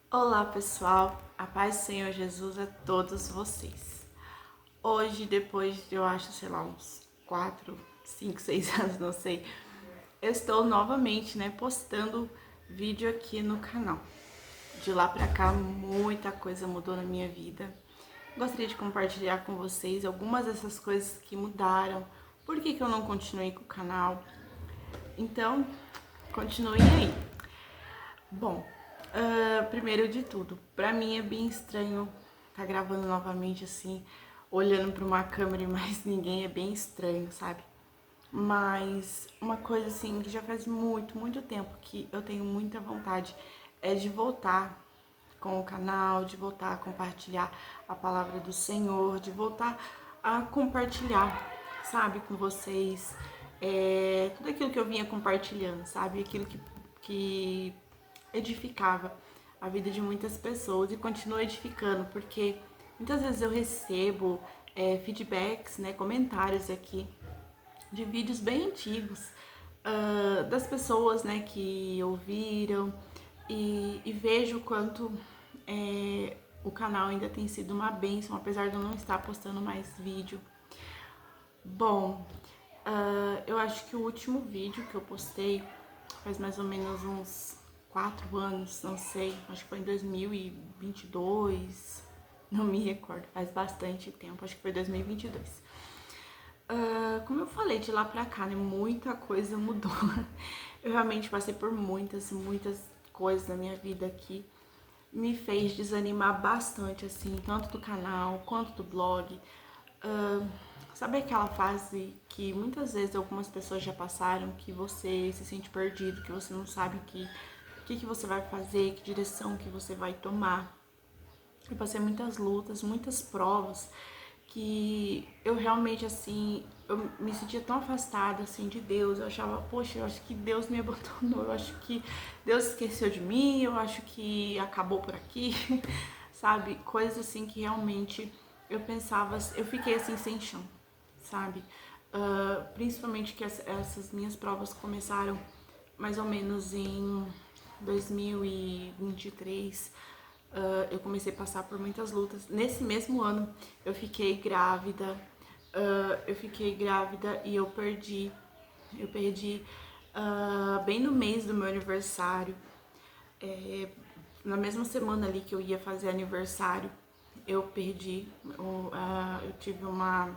Olá pessoal, a paz do Senhor Jesus a todos vocês. Hoje, depois de eu acho, sei lá, uns 4, 5, 6 anos, não sei, eu estou novamente, postando vídeo aqui no canal. De lá pra cá, muita coisa mudou na minha vida. Gostaria de compartilhar com vocês algumas dessas coisas que mudaram, por que eu não continuei com o canal. Então, continuem aí. Bom, primeiro de tudo, pra mim é bem estranho estar gravando novamente assim, olhando pra uma câmera e mais ninguém, é bem estranho, sabe? Mas uma coisa assim que já faz muito, muito tempo que eu tenho muita vontade é de voltar com o canal, de voltar a compartilhar a palavra do Senhor, de voltar a compartilhar, sabe, com vocês, tudo aquilo que eu vinha compartilhando, sabe, aquilo que edificava a vida de muitas pessoas e continua edificando, porque muitas vezes eu recebo feedbacks, comentários aqui de vídeos bem antigos das pessoas, que ouviram e vejo o quanto o canal ainda tem sido uma bênção, apesar de eu não estar postando mais vídeo. Bom, eu acho que o último vídeo que eu postei faz mais ou menos uns 4 anos, não sei, acho que foi em 2022, não me recordo, faz bastante tempo, acho que foi 2022. Como eu falei, de lá pra cá, muita coisa mudou. Eu realmente passei por muitas coisas na minha vida que me fez desanimar bastante, assim, tanto do canal quanto do blog. Sabe aquela fase que muitas vezes algumas pessoas já passaram, que você se sente perdido, que você não sabe o que você vai fazer, que direção que você vai tomar. Eu passei muitas lutas, muitas provas, que eu realmente, assim, eu me sentia tão afastada, assim, de Deus. Eu achava, poxa, eu acho que Deus me abandonou, eu acho que Deus esqueceu de mim, eu acho que acabou por aqui, sabe? Coisas assim que realmente eu pensava, eu fiquei assim sem chão, sabe? Principalmente que essas minhas provas começaram mais ou menos em 2023. Eu comecei a passar por muitas lutas. Nesse mesmo ano eu fiquei grávida. E eu perdi. Eu perdi bem no mês do meu aniversário. Na mesma semana ali que eu ia fazer aniversário, eu perdi. Eu tive uma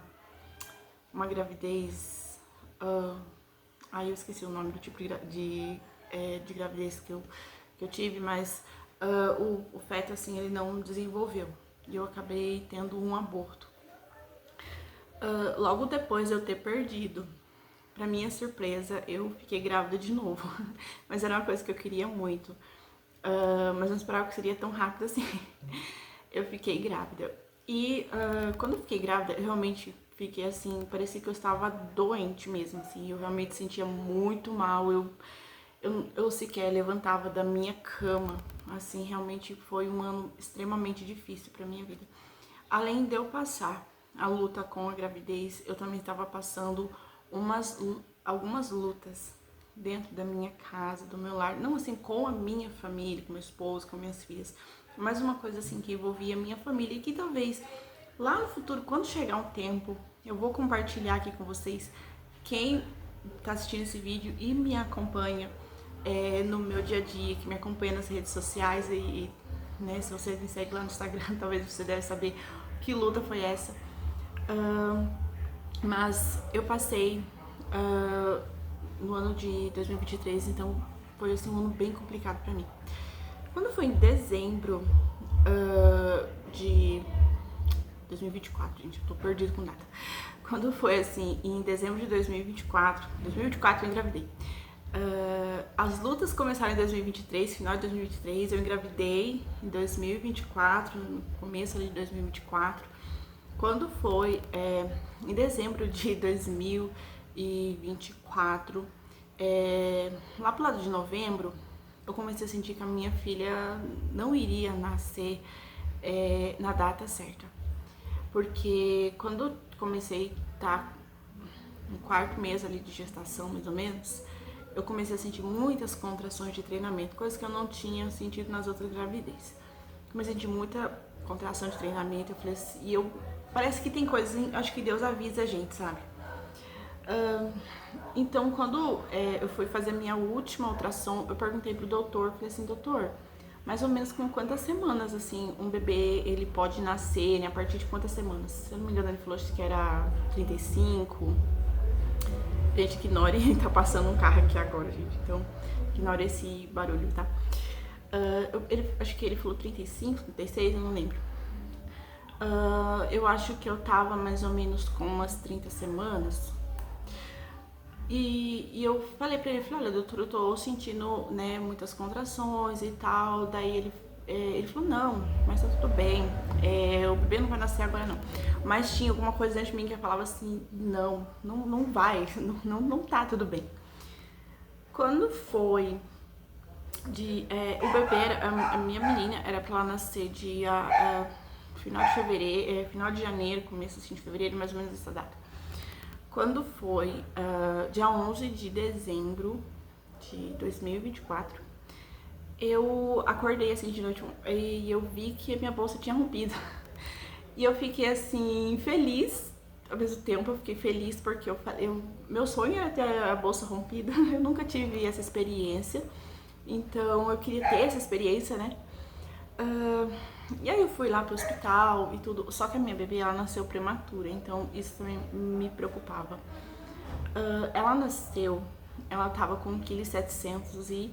gravidez. Aí eu esqueci o nome do tipo de gravidez que eu tive, mas o feto, assim, ele não desenvolveu. E eu acabei tendo um aborto. Logo depois de eu ter perdido, pra minha surpresa, eu fiquei grávida de novo. Mas era uma coisa que eu queria muito. Mas não esperava que seria tão rápido assim. Eu fiquei grávida. E quando eu fiquei grávida, eu realmente fiquei assim, parecia que eu estava doente mesmo, assim. Eu realmente sentia muito mal. Eu sequer levantava da minha cama. Assim, realmente foi um ano extremamente difícil pra minha vida. Além de eu passar a luta com a gravidez, eu também estava passando algumas lutas dentro da minha casa, do meu lar, não assim com a minha família, com meu esposo, com minhas filhas, mas uma coisa assim que envolvia a minha família e que talvez lá no futuro, quando chegar um tempo, eu vou compartilhar aqui com vocês. Quem está assistindo esse vídeo e me acompanha no meu dia a dia, que me acompanha nas redes sociais se você me segue lá no Instagram, talvez você deve saber que luta foi essa. Mas eu passei no ano de 2023, então foi assim, um ano bem complicado pra mim. Quando foi em dezembro de 2024, gente, eu tô perdido com data. Quando foi assim, em dezembro de 2024 eu engravidei. As lutas começaram em 2023, final de 2023, eu engravidei em 2024, no começo de 2024. Quando foi em dezembro de 2024, lá pro lado de novembro, eu comecei a sentir que a minha filha não iria nascer na data certa. Porque quando eu comecei a estar no 4º mês ali de gestação, mais ou menos, eu comecei a sentir muitas contrações de treinamento, coisas que eu não tinha sentido nas outras gravidezes. Comecei a sentir muita contração de treinamento, eu falei assim, parece que tem coisas, acho que Deus avisa a gente, sabe? Então, quando eu fui fazer a minha última ultrassom, eu perguntei pro doutor, falei assim, doutor, mais ou menos com quantas semanas, assim, um bebê, ele pode nascer, né, a partir de quantas semanas? Se eu não me engano, ele falou que era 35. Gente, ignore, tá passando um carro aqui agora, gente, então ignore esse barulho, tá? Acho que ele falou 35, 36, eu não lembro. Eu acho que eu tava mais ou menos com umas 30 semanas. E eu falei pra ele, olha, doutor, eu tô sentindo, né, muitas contrações e tal. Daí ele falou, não, mas tá tudo bem, o bebê não vai nascer agora não. Mas tinha alguma coisa dentro de mim que falava assim, não vai, não tá tudo bem. Quando foi o bebê, a minha menina, era pra ela nascer final de fevereiro, final de janeiro, começo assim, de fevereiro, mais ou menos essa data. Quando foi dia 11 de dezembro de 2024, eu acordei assim de noite e eu vi que a minha bolsa tinha rompido. E eu fiquei assim, feliz, ao mesmo tempo eu fiquei feliz porque meu sonho era ter a bolsa rompida, eu nunca tive essa experiência, então eu queria ter essa experiência, né? E aí eu fui lá pro hospital e tudo, só que a minha bebê, ela nasceu prematura, então isso também me preocupava. Ela nasceu, ela tava com 1,739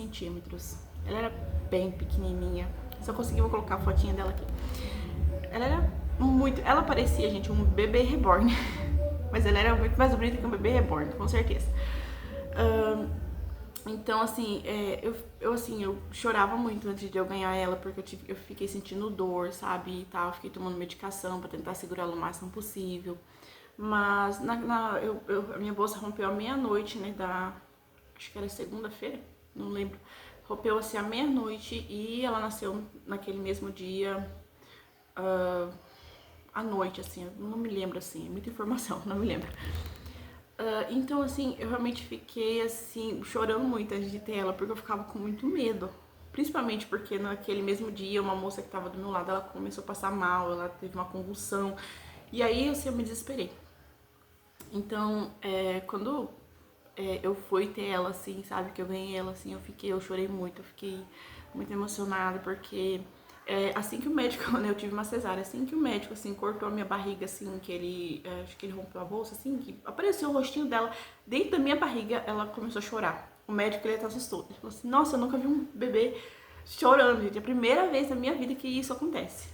kg. Ela era bem pequenininha, só consegui colocar a fotinha dela aqui. Ela era ela parecia, gente, um bebê reborn, mas ela era muito mais bonita que um bebê reborn, com certeza. Então, assim, eu chorava muito antes de eu ganhar ela, porque eu fiquei sentindo dor, sabe, e tal, fiquei tomando medicação pra tentar segurar ela o máximo possível. Mas a minha bolsa rompeu à meia-noite, né, acho que era segunda-feira, não lembro. Rompeu assim à meia-noite e ela nasceu naquele mesmo dia, à noite, assim, eu não me lembro, assim, é muita informação, não me lembro. Então, assim, eu realmente fiquei, assim, chorando muito antes de ter ela, porque eu ficava com muito medo. Principalmente porque naquele mesmo dia, uma moça que tava do meu lado, ela começou a passar mal, ela teve uma convulsão. E aí, assim, eu me desesperei. Então, quando eu fui ter ela, assim, sabe, que eu ganhei ela, assim, eu chorei muito, eu fiquei muito emocionada, porque assim que o médico, né, eu tive uma cesárea, assim que o médico, assim, cortou a minha barriga, assim, que acho que ele rompeu a bolsa, assim, que apareceu o rostinho dela dentro da minha barriga, ela começou a chorar. O médico, ele até assustou, ele falou assim, nossa, eu nunca vi um bebê chorando, gente, é a primeira vez na minha vida que isso acontece.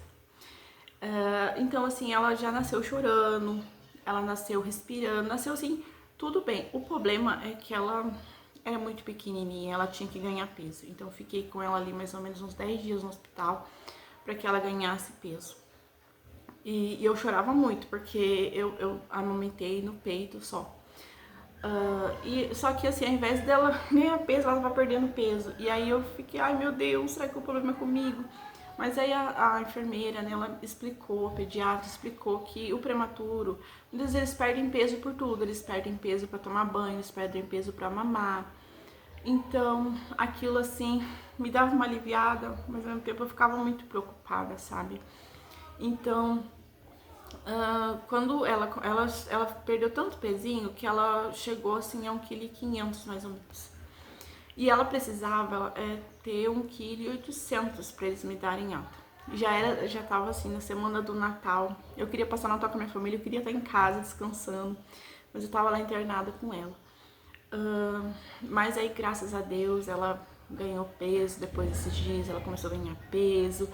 Então, assim, ela já nasceu chorando, ela nasceu respirando, nasceu assim, tudo bem. O problema é que ela era muito pequenininha, ela tinha que ganhar peso. Então, eu fiquei com ela ali mais ou menos uns 10 dias no hospital para que ela ganhasse peso. E eu chorava muito, porque eu amamentei no peito só. Só que assim, ao invés dela ganhar peso, ela tava perdendo peso. E aí eu fiquei, ai meu Deus, será que o problema é comigo? Mas aí a enfermeira, né, ela explicou, a pediatra explicou que o prematuro, muitas vezes eles perdem peso por tudo, eles perdem peso para tomar banho, eles perdem peso para mamar. Então, aquilo assim me dava uma aliviada, mas ao mesmo tempo eu ficava muito preocupada, sabe? Então, quando ela perdeu tanto pezinho que ela chegou assim a 1,5 kg mais ou menos. E ela precisava ter 1,8 kg para eles me darem alta. Já tava assim na semana do Natal. Eu queria passar o Natal com a minha família, eu queria estar em casa descansando, mas eu tava lá internada com ela. Mas aí, graças a Deus, ela ganhou peso depois desses dias, ela começou a ganhar peso.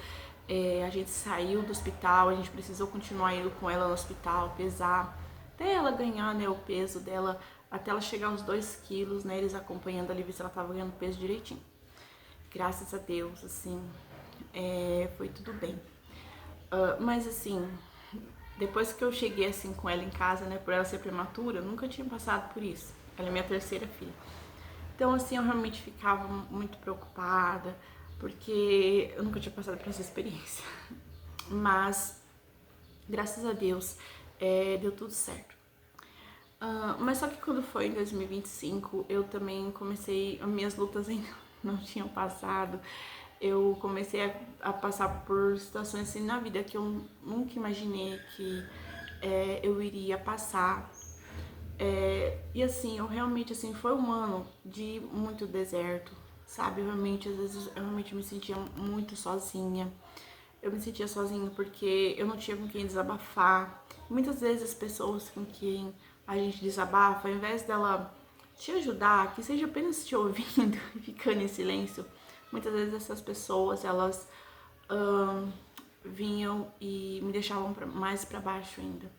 A gente saiu do hospital, a gente precisou continuar indo com ela no hospital, pesar, até ela ganhar, né, o peso dela, até ela chegar aos 2 quilos, né, eles acompanhando ali, ver se ela tava ganhando peso direitinho. Graças a Deus, assim, foi tudo bem. Mas assim, depois que eu cheguei assim com ela em casa, né, por ela ser prematura, eu nunca tinha passado por isso. Ela é minha terceira filha. Então, assim, eu realmente ficava muito preocupada, porque eu nunca tinha passado por essa experiência. Mas, graças a Deus, deu tudo certo. Mas só que quando foi em 2025, eu também comecei, as minhas lutas ainda não tinham passado. Eu comecei a passar por situações assim na vida que eu nunca imaginei que eu iria passar. E assim, eu realmente, assim, foi um ano de muito deserto, sabe? Eu realmente, às vezes, eu realmente me sentia muito sozinha. Eu me sentia sozinha porque eu não tinha com quem desabafar. Muitas vezes as pessoas com quem a gente desabafa, ao invés dela te ajudar, que seja apenas te ouvindo e ficando em silêncio, muitas vezes essas pessoas, elas vinham e me deixavam mais pra baixo ainda.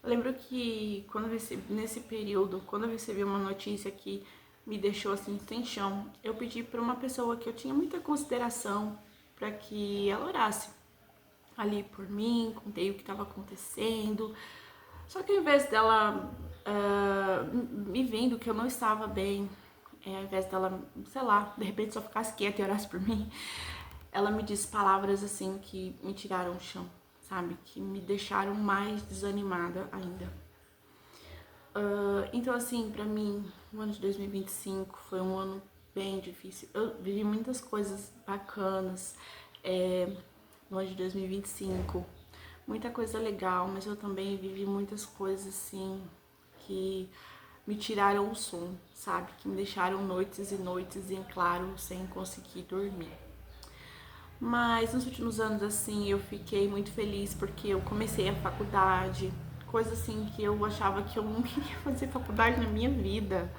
Eu lembro que quando eu recebi, nesse período, quando eu recebi uma notícia que me deixou assim sem chão, eu pedi para uma pessoa que eu tinha muita consideração para que ela orasse ali por mim, contei o que estava acontecendo. Só que ao invés dela me vendo que eu não estava bem, ao invés dela, sei lá, de repente só ficasse quieta e orasse por mim, ela me disse palavras assim que me tiraram o chão, sabe? Que me deixaram mais desanimada ainda. Então, assim, pra mim, o ano de 2025 foi um ano bem difícil. Eu vivi muitas coisas bacanas no ano de 2025, muita coisa legal, mas eu também vivi muitas coisas, assim, que me tiraram o sono, sabe? Que me deixaram noites e noites em claro, sem conseguir dormir. Mas nos últimos anos, assim, eu fiquei muito feliz porque eu comecei a faculdade, coisa assim que eu achava que eu não queria fazer faculdade na minha vida.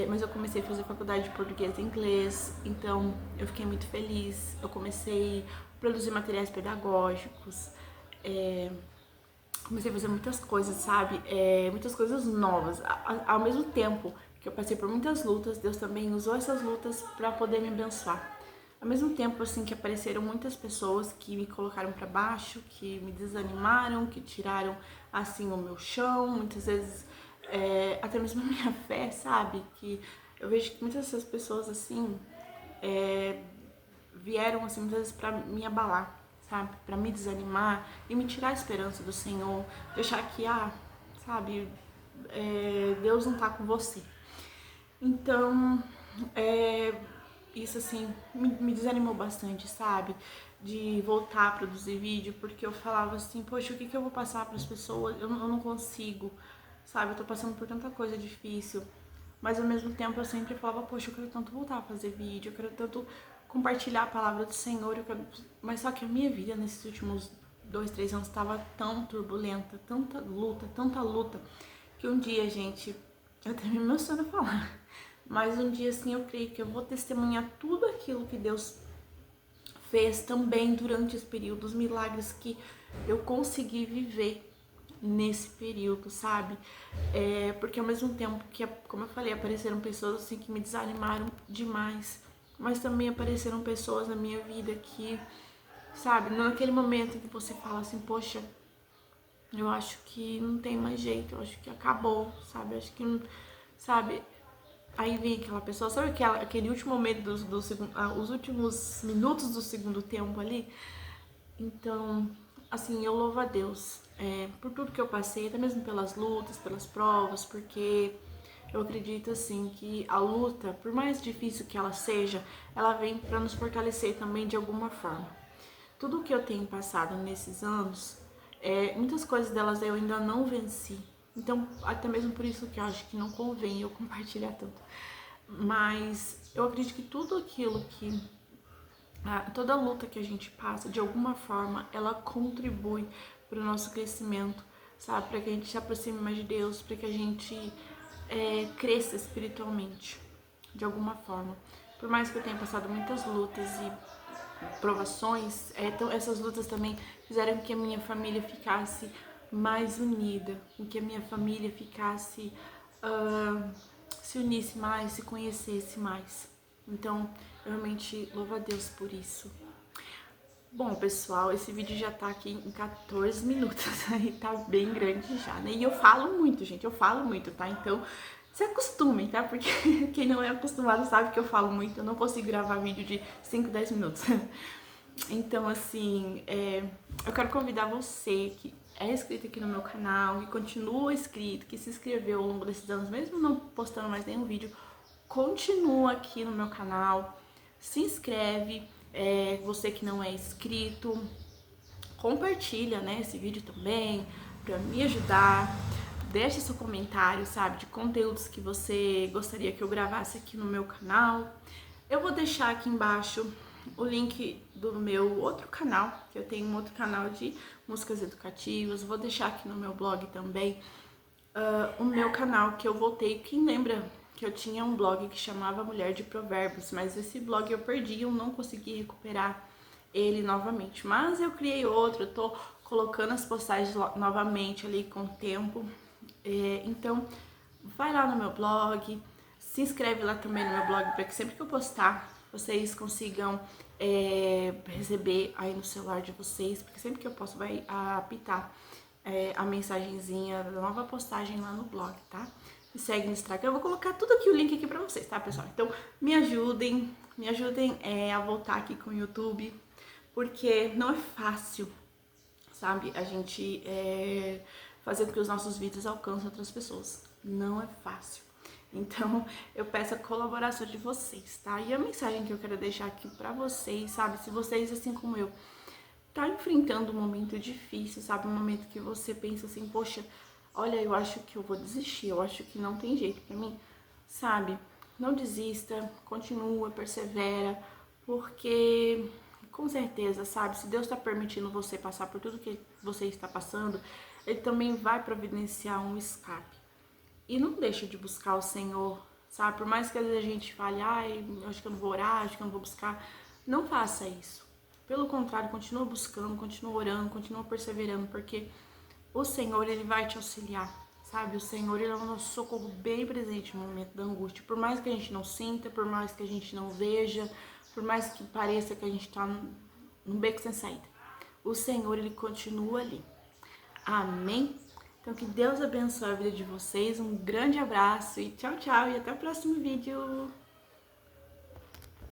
Mas eu comecei a fazer faculdade de português e inglês, então eu fiquei muito feliz. Eu comecei a produzir materiais pedagógicos, comecei a fazer muitas coisas, sabe? Muitas coisas novas. Ao mesmo tempo que eu passei por muitas lutas, Deus também usou essas lutas para poder me abençoar. Ao mesmo tempo, assim, que apareceram muitas pessoas que me colocaram para baixo, que me desanimaram, que tiraram, assim, o meu chão, muitas vezes até mesmo a minha fé, sabe? Que eu vejo que muitas dessas pessoas, assim, vieram, assim, muitas vezes pra me abalar, sabe? Pra me desanimar e me tirar a esperança do Senhor, deixar que, sabe, Deus não tá com você. Então, isso assim me desanimou bastante, sabe? De voltar a produzir vídeo, porque eu falava assim, poxa, o que eu vou passar para as pessoas? Eu não consigo, sabe? Eu tô passando por tanta coisa difícil, mas ao mesmo tempo eu sempre falava, poxa, eu quero tanto voltar a fazer vídeo, eu quero tanto compartilhar a palavra do Senhor, mas só que a minha vida nesses últimos 2, 3 anos estava tão turbulenta, tanta luta, que um dia, gente, eu até me emociono a falar, mas um dia assim eu creio que eu vou testemunhar tudo aquilo que Deus fez também durante esse período, os milagres que eu consegui viver nesse período, sabe? Porque ao mesmo tempo que, como eu falei, apareceram pessoas assim que me desanimaram demais, mas também apareceram pessoas na minha vida que, sabe, naquele momento em que você fala assim, poxa, eu acho que não tem mais jeito, eu acho que acabou, sabe? Eu acho que não, sabe? Aí vem aquela pessoa, sabe aquele último momento do segundo, os últimos minutos do segundo tempo ali? Então, assim, eu louvo a Deus por tudo que eu passei, até mesmo pelas lutas, pelas provas, porque eu acredito, assim, que a luta, por mais difícil que ela seja, ela vem para nos fortalecer também de alguma forma. Tudo que eu tenho passado nesses anos, muitas coisas delas eu ainda não venci. Então, até mesmo por isso que eu acho que não convém eu compartilhar tanto. Mas eu acredito que tudo aquilo que toda luta que a gente passa, de alguma forma, ela contribui para o nosso crescimento, sabe? Para que a gente se aproxime mais de Deus, para que a gente cresça espiritualmente, de alguma forma. Por mais que eu tenha passado muitas lutas e provações, então essas lutas também fizeram que a minha família ficasse mais unida, com que a minha família ficasse, se unisse mais, se conhecesse mais. Então, eu realmente louvo a Deus por isso. Bom, pessoal, esse vídeo já tá aqui em 14 minutos, aí tá bem grande já, né? E eu falo muito, gente, eu falo muito, tá? Então, se acostumem, tá? Porque quem não é acostumado sabe que eu falo muito, eu não consigo gravar vídeo de 5, 10 minutos. Então, assim, eu quero convidar você é inscrito aqui no meu canal, que continua inscrito, que se inscreveu ao longo desses anos, mesmo não postando mais nenhum vídeo, continua aqui no meu canal, se inscreve, você que não é inscrito, compartilha, né, esse vídeo também, para me ajudar. Deixe seu comentário, sabe, de conteúdos que você gostaria que eu gravasse aqui no meu canal. Eu vou deixar aqui embaixo o link do meu outro canal, que eu tenho um outro canal de músicas educativas. Vou deixar aqui no meu blog também o meu canal que eu voltei. Quem lembra que eu tinha um blog que chamava Mulher de Provérbios, mas esse blog eu perdi, eu não consegui recuperar ele novamente. Mas eu criei outro, eu tô colocando as postagens novamente ali com o tempo. Então, vai lá no meu blog, se inscreve lá também no meu blog para que sempre que eu postar, vocês consigam receber aí no celular de vocês, porque sempre que eu posto vai apitar a mensagenzinha da nova postagem lá no blog, tá? Me segue no Instagram, eu vou colocar tudo aqui, o link aqui pra vocês, tá, pessoal? Então, me ajudem a voltar aqui com o YouTube, porque não é fácil, sabe, a gente fazer com que os nossos vídeos alcancem outras pessoas. Não é fácil. Então, eu peço a colaboração de vocês, tá? E a mensagem que eu quero deixar aqui pra vocês, sabe? Se vocês, assim como eu, tá enfrentando um momento difícil, sabe? Um momento que você pensa assim, poxa, olha, eu acho que eu vou desistir, eu acho que não tem jeito pra mim, sabe? Não desista, continua, persevera, porque com certeza, sabe? Se Deus tá permitindo você passar por tudo que você está passando, Ele também vai providenciar um escape. E não deixa de buscar o Senhor, sabe? Por mais que às vezes a gente fale, ai, acho que eu não vou orar, acho que eu não vou buscar. Não faça isso. Pelo contrário, continua buscando, continua orando, continua perseverando, porque o Senhor, Ele vai te auxiliar, sabe? O Senhor, Ele é o nosso socorro bem presente no momento da angústia. Por mais que a gente não sinta, por mais que a gente não veja, por mais que pareça que a gente tá num beco sem saída, o Senhor, Ele continua ali. Amém? Então, que Deus abençoe a vida de vocês. Um grande abraço e tchau, tchau. E até o próximo vídeo.